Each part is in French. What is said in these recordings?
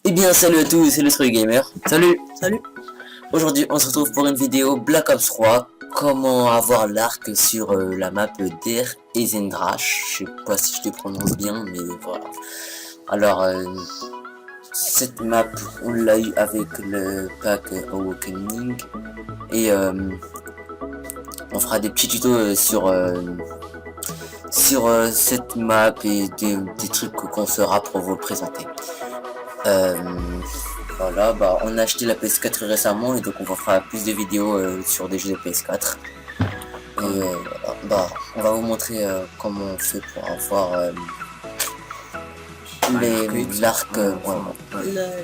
Eh bien salut à tous, c'est le Truc Gamer. Salut. Salut. Aujourd'hui on se retrouve pour une vidéo Black Ops 3. Comment avoir l'arc sur la map Der Eisendrache. Je sais pas si je le prononce bien, mais voilà. Alors cette map on l'a eu avec le pack Awakening. Et on fera des petits tutos sur cette map et des trucs qu'on fera pour vous le présenter. Voilà, bah on a acheté la PS4 récemment et donc on va faire plus de vidéos sur des jeux de PS4. Et bah on va vous montrer comment on fait pour avoir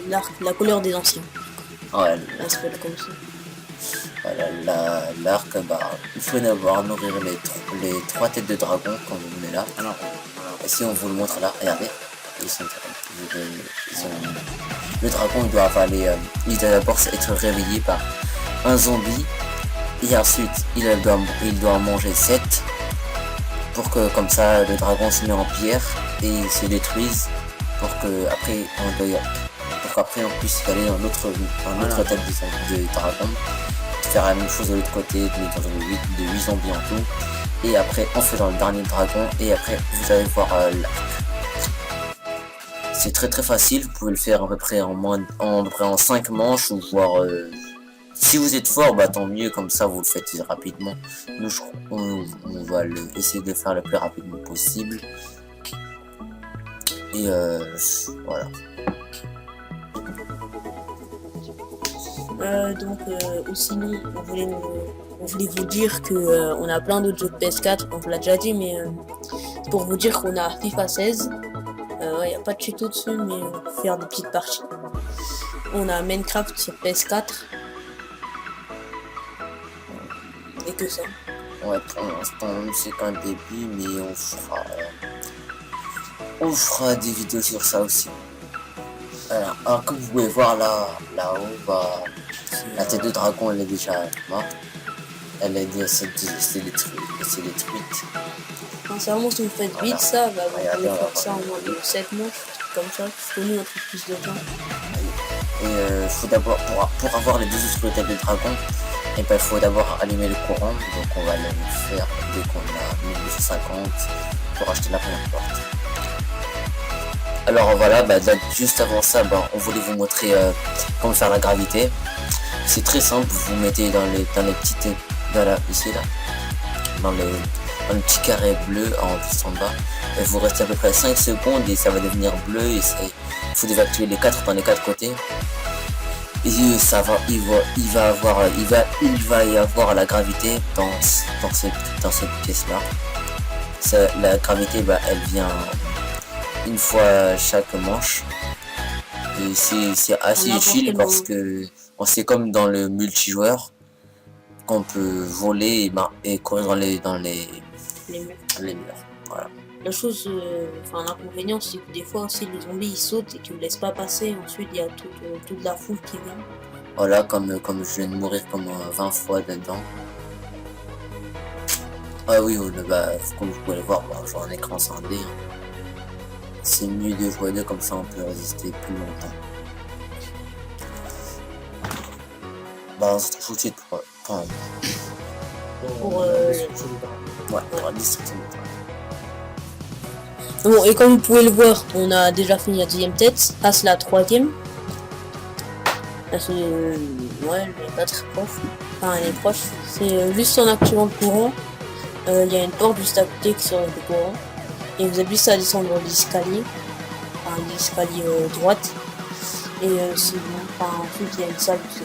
l'arc, la couleur des anciens. Ouais, comme ça. Voilà, l'arc, bah il faut d'abord nourrir les 3 têtes de dragon comme vous venez là. Alors, et si on vous le montre là, regardez. Le dragon il doit avaler, il doit d'abord être réveillé par un zombie et ensuite il doit en manger 7 pour que comme ça le dragon se met en pierre et se détruise pour que après on puisse aller dans l'autre tête de dragon, faire la même chose de l'autre côté, de 8 zombies en tout, et après on fait dans le dernier dragon et après vous allez voir l'arc. C'est très facile, vous pouvez le faire à peu près en 5 manches ou voire si vous êtes fort, bah tant mieux, comme ça vous le faites rapidement. Nous on va essayer de le faire le plus rapidement possible. Et voilà. Aussi on voulait vous dire que on a plein d'autres jeux de PS4, on vous l'a déjà dit, mais c'est pour vous dire qu'on a FIFA 16. Y a pas de tuto dessus, mais on peut faire des petites parties. On a Minecraft sur PS4 et que ça. Ouais, pour l'instant c'est qu'un début, mais on fera des vidéos sur ça aussi. Alors comme vous pouvez voir là-haut, bah, la tête de dragon elle est déjà morte. Elle est détruite. Sincèrement, si vous faites vite ça, bah, vous pouvez faire ça en moins de 7 manches, comme ça, parce que nous on trouve plus de temps. Et faut d'abord, pour avoir les 2 autres têtes de dragon, et ben faut d'abord allumer le courant, donc on va le faire dès qu'on a 1250 pour acheter la première porte. Alors voilà, bah, juste avant ça, bah, on voulait vous montrer comment faire la gravité. C'est très simple, vous mettez dans les petites, ici là, dans le petit carré bleu juste en bas, et vous restez à peu près 5 secondes et ça va devenir bleu, et il faut activer les 4 dans les 4 côtés. Et ça va, il va y avoir la gravité dans cette pièce là. La gravité, bah, elle vient une fois chaque manche. Et c'est assez chill parce que c'est comme dans le multijoueur qu'on peut voler et courir dans les murs. Voilà. La chose, l'inconvénient, c'est que des fois aussi les zombies ils sautent et qu'ils ne laissent pas passer. Ensuite il y a toute la foule qui vient. Voilà, comme je viens de mourir comme 20 fois dedans. Ah oui, bah, comme vous pouvez le voir, bah, j'ai un écran scindé. C'est mieux de jouer deux, comme ça on peut résister plus longtemps. Bah on se retrouve tout de suite pour la destruction. Bon, et comme vous pouvez le voir, on a déjà fini la 2e tête. Là c'est la 3e. Là c'est... ouais, elle est pas très proche. Enfin elle est proche. C'est juste en activant le courant. Il y a une porte juste à côté qui sort du courant. Et vous avez juste à descendre l'escalier. Enfin l'escalier droite. Et c'est bon. Ensuite il y a une salle aussi.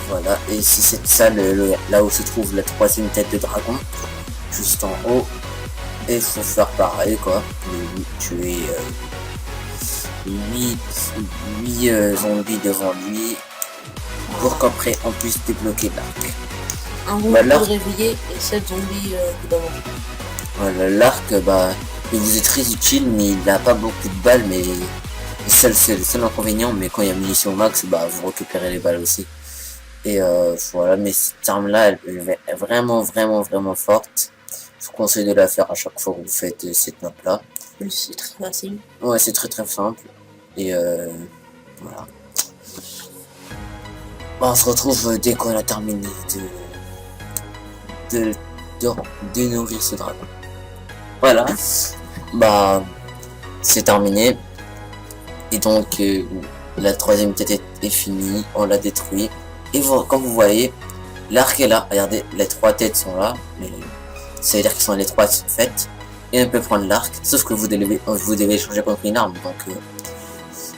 Voilà, et c'est cette salle là où se trouve la 3e tête de dragon, juste en haut. Et il faut faire pareil quoi, tuer 8 zombies devant lui pour qu'après on puisse débloquer l'arc. Un zombie pour réveiller et 7 zombies devant. Voilà, l'arc, bah, il vous est très utile, mais il n'a pas beaucoup de balles, mais c'est le seul inconvénient, mais quand il y a munitions max, bah, vous récupérez les balles aussi. Et voilà, mais cette arme-là, elle est vraiment, vraiment, vraiment forte. Je vous conseille de la faire à chaque fois que vous faites cette map-là. C'est très facile. Ouais, c'est très très simple. Et voilà. Bon, on se retrouve dès qu'on a terminé de nourrir ce dragon. Voilà. Bah, c'est terminé. Et donc, la troisième tête est finie. On l'a détruit. Et comme vous voyez, l'arc est là. Regardez, les 3 têtes sont là. Mais ça veut dire qu'ils sont les 3 faites. Et on peut prendre l'arc. Sauf que vous devez changer contre une arme. Donc,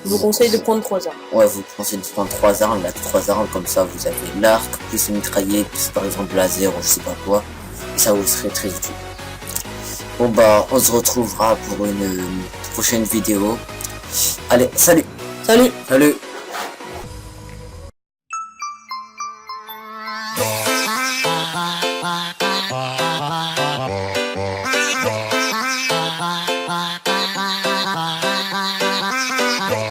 je vous conseille de prendre 3 armes. Ouais, vous conseillez de prendre 3 armes. Là, 3 armes, comme ça, vous avez l'arc, plus une mitraillette, plus par exemple laser ou je sais pas quoi. Et ça vous serait très utile. Bon, bah, on se retrouvera pour une prochaine vidéo. Allez, salut! Salut! Salut! Bye.